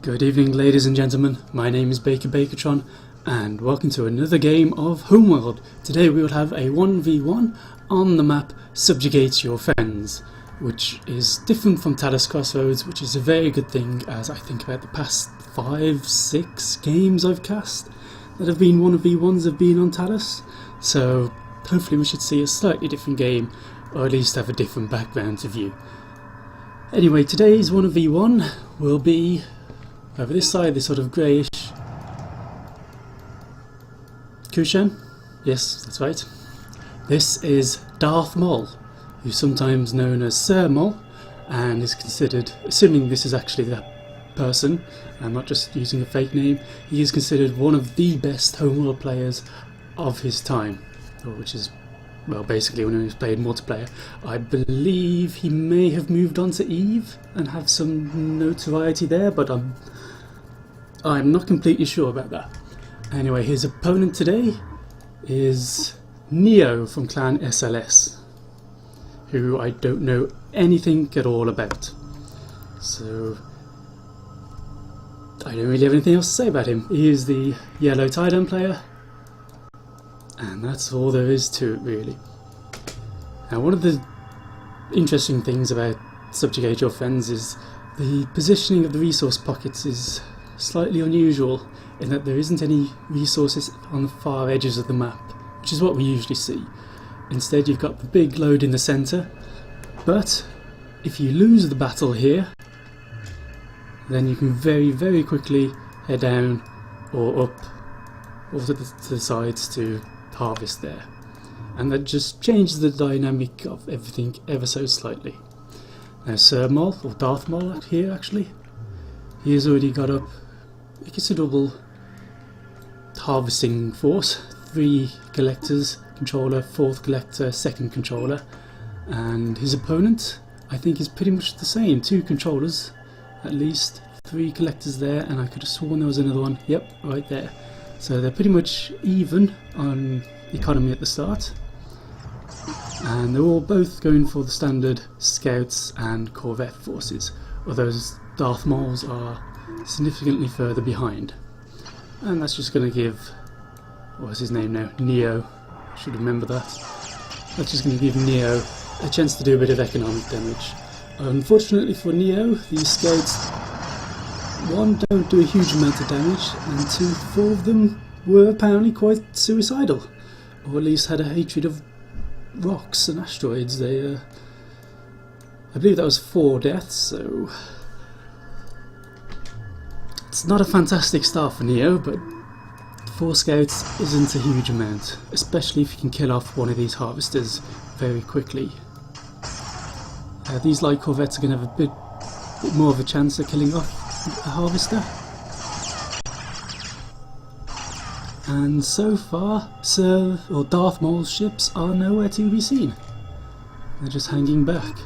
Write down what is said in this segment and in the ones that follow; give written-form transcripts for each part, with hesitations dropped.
Good evening, ladies and gentlemen. My name is Bakertron, and welcome to another game of Homeworld. Today we will have a 1v1 on the map Subjugate Your Friends, which is different from Talos Crossroads, which is a very good thing, as I think about the past 5-6 games I've cast that have been 1v1s have been on Talos. So hopefully we should see a slightly different game, or at least have a different background to view. Anyway, today's 1v1 will be over this side, this sort of greyish Kushan. Yes, that's right. This is DarthMolle, who's sometimes known as Sir Molle, and is considered, assuming this is actually that person, I'm not just using a fake name, he is considered one of the best Homeworld players of his time, which is, well, basically when he was playing multiplayer. I believe he may have moved on to Eve and have some notoriety there, but I'm not completely sure about that. Anyway, his opponent today is Neo from Clan SLS, who I don't know anything at all about. So I don't really have anything else to say about him. He is the yellow tie-down player, and that's all there is to it, really. Now, one of the interesting things about Subjugate Your Friends is the positioning of the resource pockets is slightly unusual, in that there isn't any resources on the far edges of the map, which is what we usually see. Instead, you've got the big load in the centre, but if you lose the battle here, then you can very quickly head down or up or to the sides to harvest there, and that just changes the dynamic of everything ever so slightly. Now, Sir Molle, or DarthMolle here actually, he has already got up a considerable harvesting force, 3 collectors, controller, 4th collector, 2nd controller, and his opponent I think is pretty much the same, 2 controllers at least, 3 collectors there, and I could have sworn there was another one, yep, right there. So they're pretty much even on economy at the start, and they're all both going for the standard scouts and corvette forces, although DarthMolle's are significantly further behind. And that's just going to give, what's his name now, Neo, should remember that. That's just going to give Neo a chance to do a bit of economic damage. Unfortunately for Neo, these scouts, 1, don't do a huge amount of damage, and 2, 4 of them were apparently quite suicidal, or at least had a hatred of rocks and asteroids. They, I believe that was 4 deaths, so it's not a fantastic start for Neo, but 4 scouts isn't a huge amount, especially if you can kill off one of these harvesters very quickly. These light corvettes are going to have a bit more of a chance of killing off a harvester. And so far, DarthMolle's ships are nowhere to be seen. They're just hanging back.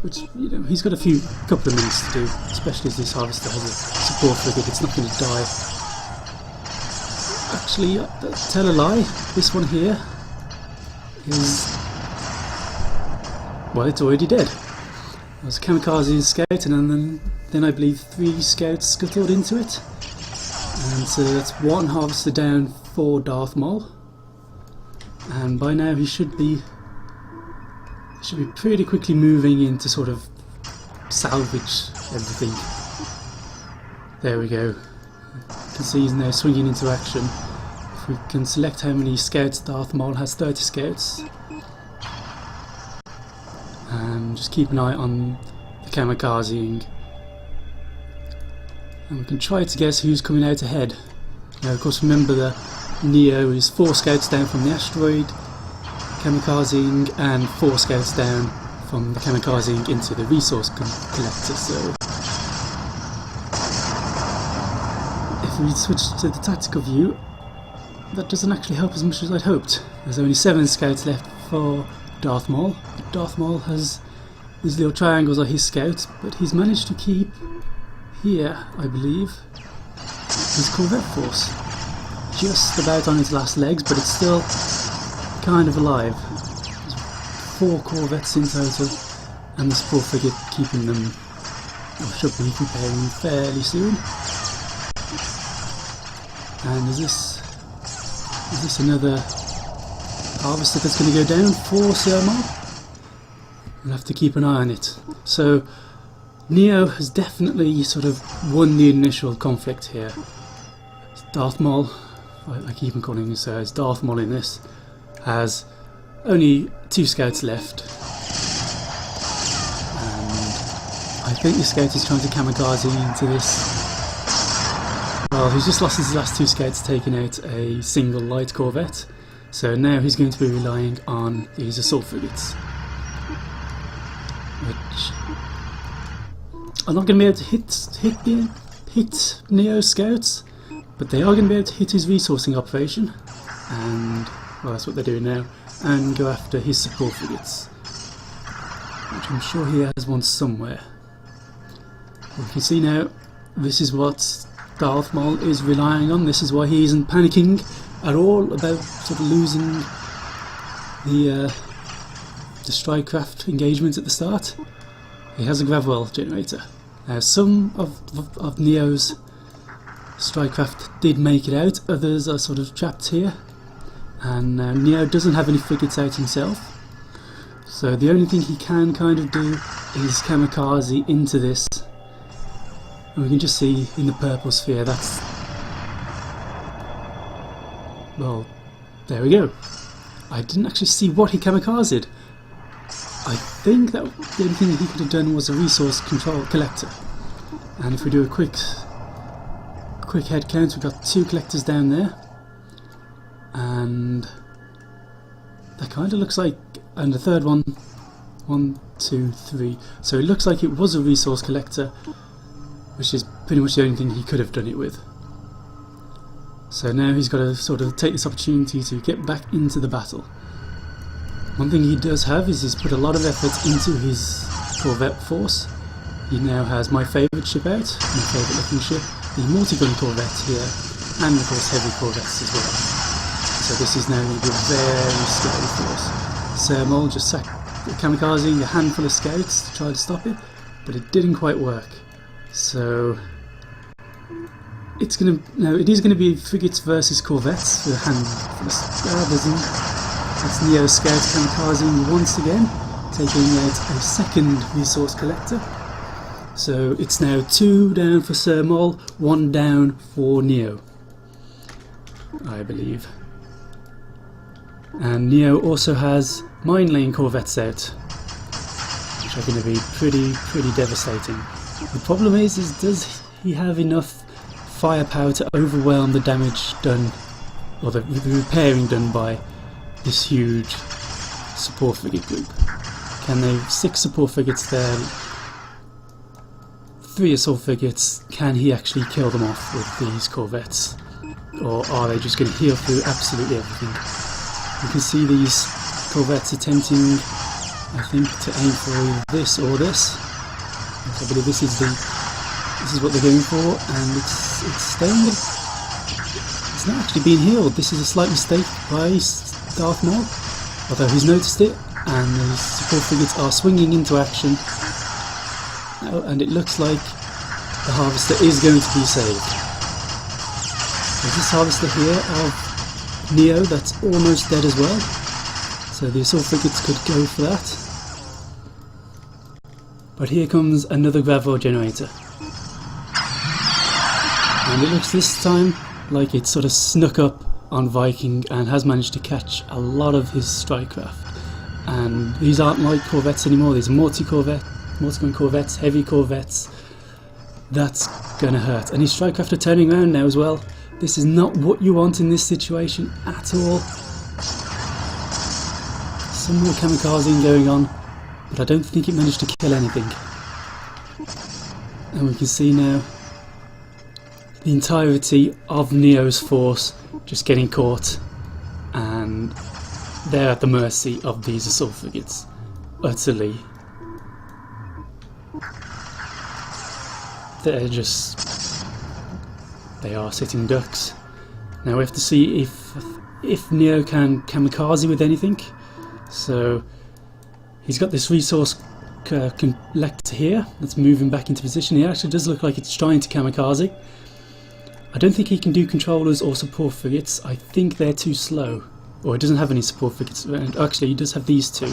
Which, you know, he's got a couple of minutes to do, especially as this harvester has a support frigate. It's not going to die. Actually, tell a lie, this one here is, well, it's already dead. It was a kamikaze scout, and then I believe 3 scouts scuttled into it. And so that's 1 harvester down for DarthMolle. And by now he should be pretty quickly moving in to sort of salvage everything. There we go. You can see he's now swinging into action. If we can select how many scouts, DarthMolle has 30 scouts. And just keep an eye on the kamikazing. And we can try to guess who's coming out ahead. Now, of course, remember that Neo is 4 scouts down from the asteroid, kamikazing, and 4 scouts down from the kamikazing into the resource collector. So if we switch to the tactical view, that doesn't actually help as much as I'd hoped. There's only 7 scouts left for DarthMolle. DarthMolle has these little triangles are his scouts, but he's managed to keep here, I believe, his corvette force just about on its last legs, but it's still kind of alive. There's 4 corvettes in total, and the support frigate keeping them or should be repairing fairly soon. And is this another harvester that's going to go down for DarthMolle? We'll have to keep an eye on it. So Neo has definitely sort of won the initial conflict here. DarthMolle, I keep on calling this as DarthMolle in this, has only 2 scouts left. And I think the scout is trying to kamikaze into this. Well, he's just lost his last 2 scouts, taking out a single light corvette. So now he's going to be relying on these assault frigates, which are not going to be able to hit Neo scouts, but they are going to be able to hit his resourcing operation, and well, that's what they're doing now, and go after his support frigates, which I'm sure he has one somewhere. You can see now, this is what DarthMolle is relying on. This is why he isn't panicking at all about sort of losing the strikecraft engagement at the start. He has a gravwell generator. Now some of Neo's strikecraft did make it out, others are sort of trapped here, and Neo doesn't have any frigates out himself, so the only thing he can kind of do is kamikaze into this, and we can just see in the purple sphere that's, well, there we go. I didn't actually see what he kamikazed. I think that the only thing he could have done was a resource control collector. And if we do a quick head count, we've got 2 collectors down there, and that kind of looks like, and the third one, 1, 2, 3. So it looks like it was a resource collector, which is pretty much the only thing he could have done it with. So now he's got to sort of take this opportunity to get back into the battle. One thing he does have is he's put a lot of effort into his corvette force. He now has my favourite ship out, my favourite looking ship, the multi-gun corvette here, and of course heavy corvettes as well. So this is now going to be a very scary force. DarthMolle just kamikazing a handful of scouts to try to stop it, but it didn't quite work. So it is going to be frigates versus corvettes for the that's Neo Scout kamikazing once again, taking out a second resource collector. So it's now 2 down for DarthMolle, 1 down for Neo, I believe. And Neo also has mine laying corvettes out, which are going to be pretty devastating. The problem is does he have enough firepower to overwhelm the damage done, or the repairing done by this huge support frigate group? Can they 6 support frigates there, 3 assault frigates? Can he actually kill them off with these corvettes, or are they just going to heal through absolutely everything? You can see these corvettes attempting, I think, to aim for this or this. I believe this is what they're going for, and it's staying. It's not actually being healed. This is a slight mistake by DarthMolle, although he's noticed it, and the support frigates are swinging into action now, and it looks like the harvester is going to be saved. There's this harvester here of Neo that's almost dead as well, so the assault frigates could go for that. But here comes another gravwell generator, and it looks this time like it sort of snuck up on Viking and has managed to catch a lot of his strikecraft. And these aren't light corvettes anymore, these are multi-gun corvettes, heavy corvettes. That's gonna hurt. And his strikecraft are turning around now as well. This is not what you want in this situation at all. Some more kamikazing going on, but I don't think it managed to kill anything. And we can see now the entirety of Neo's force just getting caught, and they're at the mercy of these assault frigates, utterly. They are sitting ducks. Now we have to see if Neo can kamikaze with anything. So he's got this resource collector here that's moving back into position. It actually does look like it's trying to kamikaze. I don't think he can do controllers or support frigates. I think they're too slow. Or it doesn't have any support frigates. Actually, he does have these two.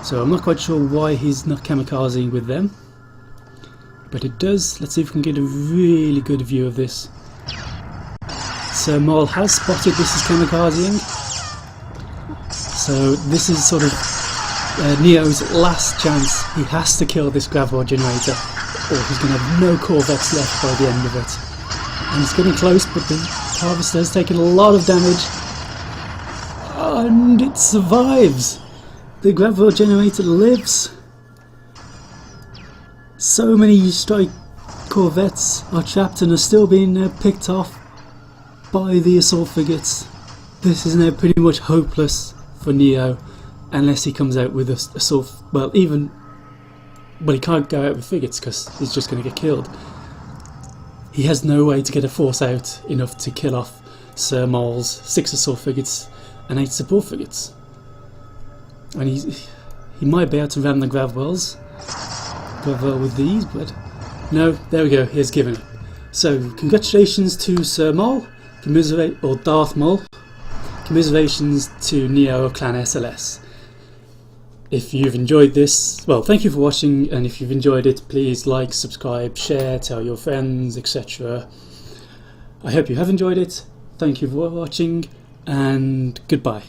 So I'm not quite sure why he's not kamikazing with them. But it does. Let's see if we can get a really good view of this. So Moll has spotted this is kamikazing. So this is sort of Neo's last chance. He has to kill this gravity generator, or he's going to have no corvettes left by the end of it. And it's getting close, but the harvester's taking a lot of damage. And it survives! The gravity generator lives! So many strike corvettes are trapped and are still being picked off by the assault frigates. This is now pretty much hopeless for Neo, unless he comes out with a assault. Well, he can't go out with frigates because he's just going to get killed. He has no way to get a force out enough to kill off Sir Molle's 6 assault frigates and 8 support frigates. And he might be able to ram the Gravwells with these, but no, there we go, he has given up. So, congratulations to Sir Molle, or DarthMolle, commiserations to Neo Clan SLS. If you've enjoyed this, well, thank you for watching, and if you've enjoyed it, please like, subscribe, share, tell your friends, etc. I hope you have enjoyed it. Thank you for watching, and goodbye.